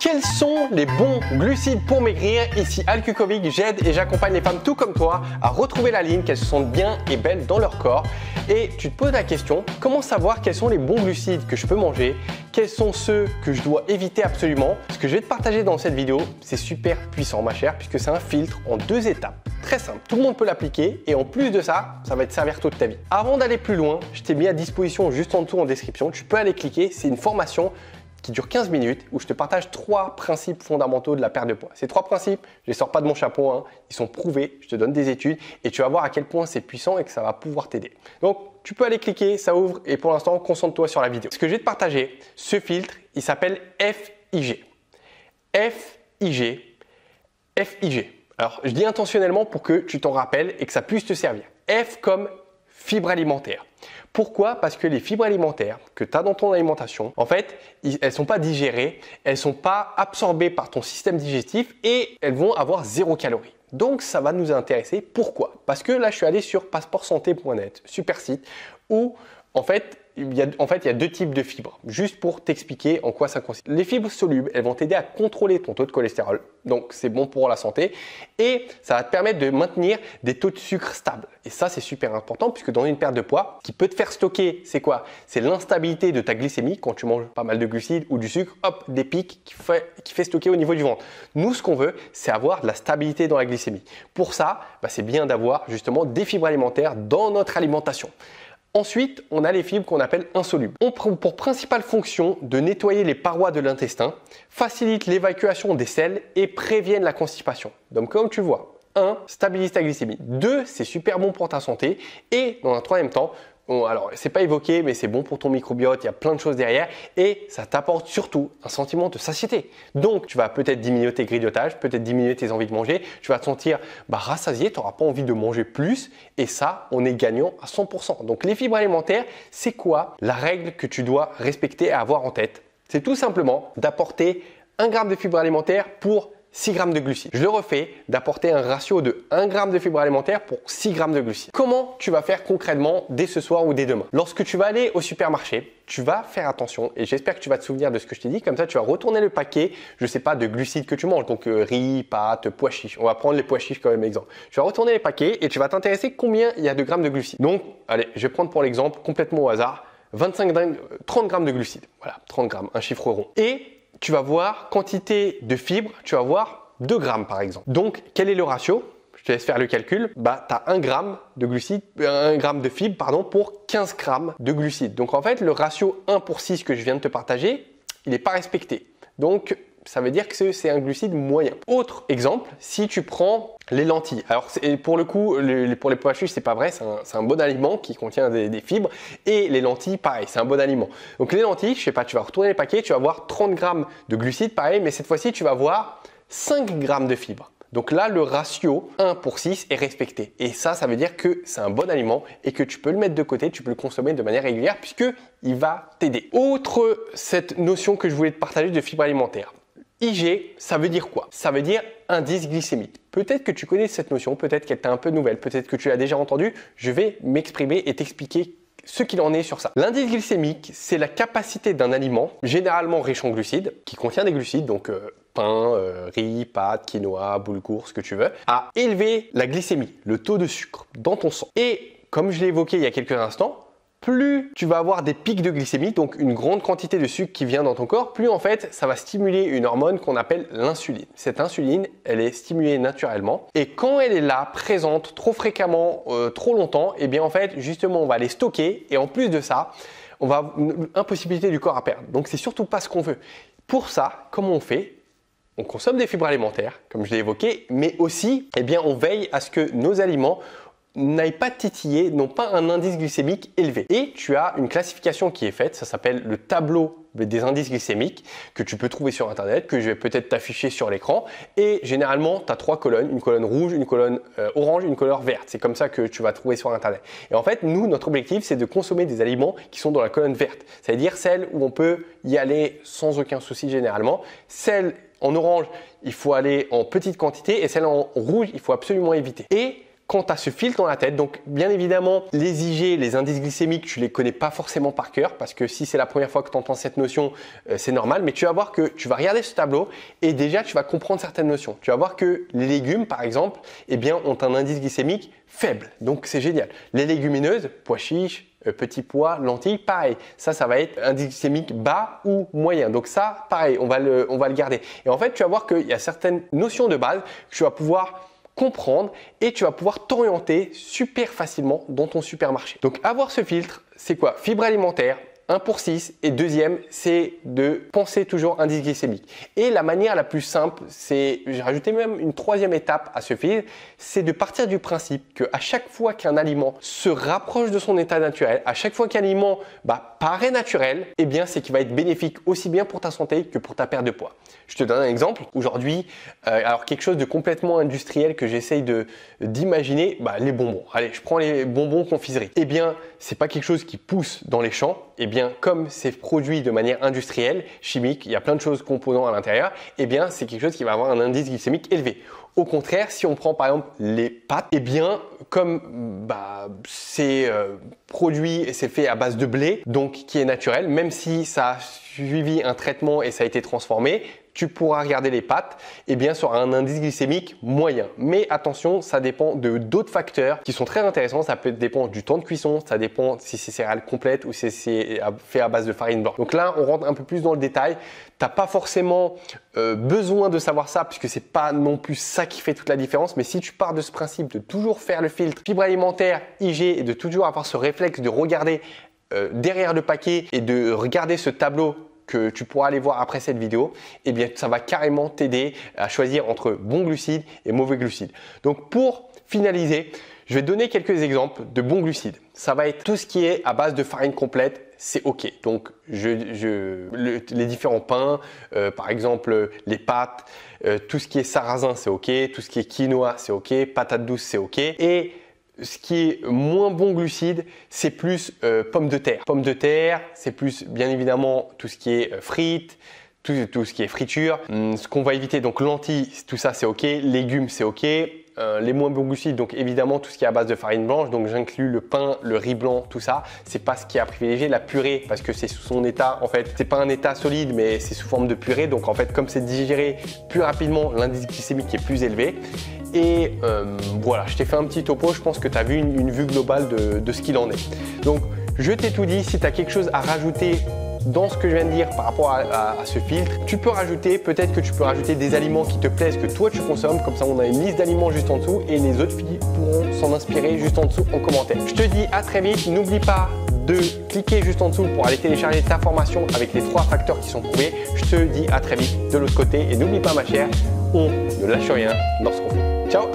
Quels sont les bons glucides pour maigrir? Ici Al Kukovic, j'aide et j'accompagne les femmes tout comme toi à retrouver la ligne, qu'elles se sentent bien et belles dans leur corps. Et tu te poses la question, comment savoir quels sont les bons glucides que je peux manger? Quels sont ceux que je dois éviter absolument? Ce que je vais te partager dans cette vidéo, c'est super puissant ma chère, puisque c'est un filtre en 2 étapes. Très simple, tout le monde peut l'appliquer et en plus de ça, ça va te servir toute ta vie. Avant d'aller plus loin, je t'ai mis à disposition juste en dessous en description, tu peux aller cliquer, c'est une formation qui dure 15 minutes où je te partage 3 principes fondamentaux de la perte de poids. Ces 3 principes, je les sors pas de mon chapeau, hein, ils sont prouvés, je te donne des études et tu vas voir à quel point c'est puissant et que ça va pouvoir t'aider. Donc, tu peux aller cliquer, ça ouvre et pour l'instant, concentre-toi sur la vidéo. Ce que je vais te partager, ce filtre, il s'appelle FIG. FIG. FIG. Alors, je dis intentionnellement pour que tu t'en rappelles et que ça puisse te servir. F comme fibres alimentaires. Pourquoi? Parce que les fibres alimentaires que tu as dans ton alimentation, en fait, elles ne sont pas digérées, elles ne sont pas absorbées par ton système digestif et elles vont avoir 0 calories. Donc, ça va nous intéresser. Pourquoi? Parce que là, je suis allé sur passeportsanté.net, super site, où en fait, il y a 2 types de fibres, juste pour t'expliquer en quoi ça consiste. Les fibres solubles, elles vont t'aider à contrôler ton taux de cholestérol, donc c'est bon pour la santé, et ça va te permettre de maintenir des taux de sucre stables. Et ça, c'est super important, puisque dans une perte de poids, qui peut te faire stocker, c'est quoi? C'est l'instabilité de ta glycémie, quand tu manges pas mal de glucides ou du sucre, hop, des pics qui fait stocker au niveau du ventre. Nous, ce qu'on veut, c'est avoir de la stabilité dans la glycémie. Pour ça, c'est bien d'avoir justement des fibres alimentaires dans notre alimentation. Ensuite, on a les fibres qu'on appelle insolubles. Ont pour principale fonction de nettoyer les parois de l'intestin, facilitent l'évacuation des selles et préviennent la constipation. Donc comme tu vois, 1. Stabilise ta glycémie. 2. C'est super bon pour ta santé. Et dans un troisième temps, alors c'est pas évoqué, mais c'est bon pour ton microbiote, il y a plein de choses derrière et ça t'apporte surtout un sentiment de satiété. Donc tu vas peut-être diminuer tes grignotages, peut-être diminuer tes envies de manger, tu vas te sentir rassasié, tu n'auras pas envie de manger plus et ça, on est gagnant à 100%. Donc les fibres alimentaires, c'est quoi la règle que tu dois respecter et avoir en tête? C'est tout simplement d'apporter 1 g de fibres alimentaires pour 6 g de glucides. Je le refais, d'apporter un ratio de 1 g de fibres alimentaires pour 6 g de glucides. Comment tu vas faire concrètement dès ce soir ou dès demain? Lorsque tu vas aller au supermarché, tu vas faire attention et j'espère que tu vas te souvenir de ce que je t'ai dit. Comme ça, tu vas retourner le paquet, je ne sais pas, de glucides que tu manges. Donc riz, pâtes, pois chiches. On va prendre les pois chiches comme exemple. Tu vas retourner les paquets et tu vas t'intéresser combien il y a de grammes de glucides. Donc, allez, je vais prendre pour l'exemple complètement au hasard 30 g de glucides. Voilà, 30 grammes, un chiffre rond. Et tu vas voir quantité de fibres, tu vas voir 2 grammes par exemple. Donc, quel est le ratio? Je te laisse faire le calcul. Tu as 1 gramme de glucides, 1 gramme de fibres pour 15 grammes de glucides. Donc, en fait, le ratio 1 pour 6 que je viens de te partager, il n'est pas respecté. Donc, ça veut dire que c'est un glucide moyen. Autre exemple, si tu prends les lentilles. Alors pour le coup, pour les pois chiches, c'est pas vrai, c'est un bon aliment qui contient des fibres. Et les lentilles, pareil, c'est un bon aliment. Donc les lentilles, je sais pas, tu vas retourner les paquets, tu vas voir 30 grammes de glucides, pareil, mais cette fois-ci, tu vas voir 5 grammes de fibres. Donc là, le ratio 1 pour 6 est respecté. Et ça veut dire que c'est un bon aliment et que tu peux le mettre de côté, tu peux le consommer de manière régulière puisqu'il va t'aider. Autre, cette notion que je voulais te partager de fibres alimentaires. IG, ça veut dire quoi? Ça veut dire indice glycémique. Peut-être que tu connais cette notion, peut-être qu'elle t'est un peu nouvelle, peut-être que tu l'as déjà entendue. Je vais m'exprimer et t'expliquer ce qu'il en est sur ça. L'indice glycémique, c'est la capacité d'un aliment, généralement riche en glucides, qui contient des glucides, donc pain, riz, pâtes, quinoa, boulgour, ce que tu veux, à élever la glycémie, le taux de sucre dans ton sang. Et comme je l'ai évoqué il y a quelques instants, plus tu vas avoir des pics de glycémie, donc une grande quantité de sucre qui vient dans ton corps, plus en fait ça va stimuler une hormone qu'on appelle l'insuline. Cette insuline, elle est stimulée naturellement et quand elle est là, présente trop fréquemment, trop longtemps, et bien en fait justement on va les stocker et en plus de ça, on va impossibilité du corps à perdre. Donc c'est surtout pas ce qu'on veut. Pour ça, comment on fait? On consomme des fibres alimentaires, comme je l'ai évoqué, mais aussi, on veille à ce que nos aliments n'aillent pas titiller, n'ont pas un indice glycémique élevé. Et tu as une classification qui est faite, ça s'appelle le tableau des indices glycémiques que tu peux trouver sur internet, que je vais peut-être t'afficher sur l'écran. Et généralement, tu as 3 colonnes, une colonne rouge, une colonne orange, une colonne verte. C'est comme ça que tu vas trouver sur internet. Et en fait, nous, notre objectif, c'est de consommer des aliments qui sont dans la colonne verte. C'est-à-dire celles où on peut y aller sans aucun souci généralement. Celles en orange, il faut aller en petite quantité et celles en rouge, il faut absolument éviter. Et quand tu as ce filtre dans la tête. Donc bien évidemment, les IG, les indices glycémiques, tu les connais pas forcément par cœur parce que si c'est la première fois que tu entends cette notion, c'est normal. Mais tu vas voir que tu vas regarder ce tableau et déjà tu vas comprendre certaines notions. Tu vas voir que les légumes, par exemple, eh bien, ont un indice glycémique faible. Donc c'est génial. Les légumineuses, pois chiches, petits pois, lentilles, pareil. Ça va être indice glycémique bas ou moyen. Donc ça, pareil, on va le garder. Et en fait, tu vas voir qu'il y a certaines notions de base que tu vas pouvoir comprendre et tu vas pouvoir t'orienter super facilement dans ton supermarché. Donc avoir ce filtre, c'est quoi? Fibres alimentaires, 1 pour 6 et deuxième, c'est de penser toujours indice glycémique. Et la manière la plus simple, c'est, j'ai rajouté même une troisième étape à ce filtre, c'est de partir du principe qu'à chaque fois qu'un aliment se rapproche de son état naturel, à chaque fois qu'un aliment paraît naturel, eh bien c'est qu'il va être bénéfique aussi bien pour ta santé que pour ta perte de poids. Je te donne un exemple. Aujourd'hui, alors quelque chose de complètement industriel que j'essaye d'imaginer, les bonbons. Allez, je prends les bonbons confiserie. Eh bien, c'est pas quelque chose qui pousse dans les champs. Eh bien, comme c'est produit de manière industrielle, chimique, il y a plein de choses composants à l'intérieur, eh bien, c'est quelque chose qui va avoir un indice glycémique élevé. Au contraire, si on prend par exemple les pâtes, eh bien, comme c'est produit et c'est fait à base de blé, donc qui est naturel, même si ça a suivi un traitement et ça a été transformé, tu pourras regarder les pâtes, eh bien, sur un indice glycémique moyen. Mais attention, ça dépend de d'autres facteurs qui sont très intéressants. Ça peut dépendre du temps de cuisson, ça dépend si c'est céréales complètes ou si c'est fait à base de farine blanche. Donc là, on rentre un peu plus dans le détail. Tu n'as pas forcément besoin de savoir ça puisque c'est pas non plus ça qui fait toute la différence. Mais si tu pars de ce principe de toujours faire le filtre fibres alimentaires, IG et de toujours avoir ce réflexe de regarder derrière le paquet et de regarder ce tableau que tu pourras aller voir après cette vidéo, eh bien ça va carrément t'aider à choisir entre bons glucides et mauvais glucides. Donc pour finaliser, je vais te donner quelques exemples de bons glucides. Ça va être tout ce qui est à base de farine complète, c'est OK. Donc les différents pains, par exemple les pâtes, tout ce qui est sarrasin, c'est OK, tout ce qui est quinoa, c'est OK, patates douces, c'est OK. Et ce qui est moins bon glucide, c'est plus pommes de terre. Pommes de terre, c'est plus bien évidemment tout ce qui est frites, tout ce qui est friture. Ce qu'on va éviter, donc lentilles, tout ça c'est OK. Légumes, c'est OK. Les moins bons glucides, donc évidemment tout ce qui est à base de farine blanche, donc j'inclus le pain, le riz blanc, tout ça, c'est pas ce qui est à privilégier. La purée, parce que c'est sous son état, en fait, c'est pas un état solide, mais c'est sous forme de purée, donc en fait, comme c'est digéré plus rapidement, l'indice glycémique est plus élevé. Et voilà, je t'ai fait un petit topo, je pense que tu as vu une vue globale de ce qu'il en est. Donc, je t'ai tout dit, si tu as quelque chose à rajouter dans ce que je viens de dire par rapport à ce filtre, tu peux rajouter, peut-être que tu peux rajouter des aliments qui te plaisent, que toi tu consommes, comme ça on a une liste d'aliments juste en dessous et les autres filles pourront s'en inspirer juste en dessous en commentaire. Je te dis à très vite, n'oublie pas de cliquer juste en dessous pour aller télécharger ta formation avec les 3 facteurs qui sont prouvés. Je te dis à très vite de l'autre côté et n'oublie pas ma chère, on ne lâche rien lorsqu'on fait. Ciao!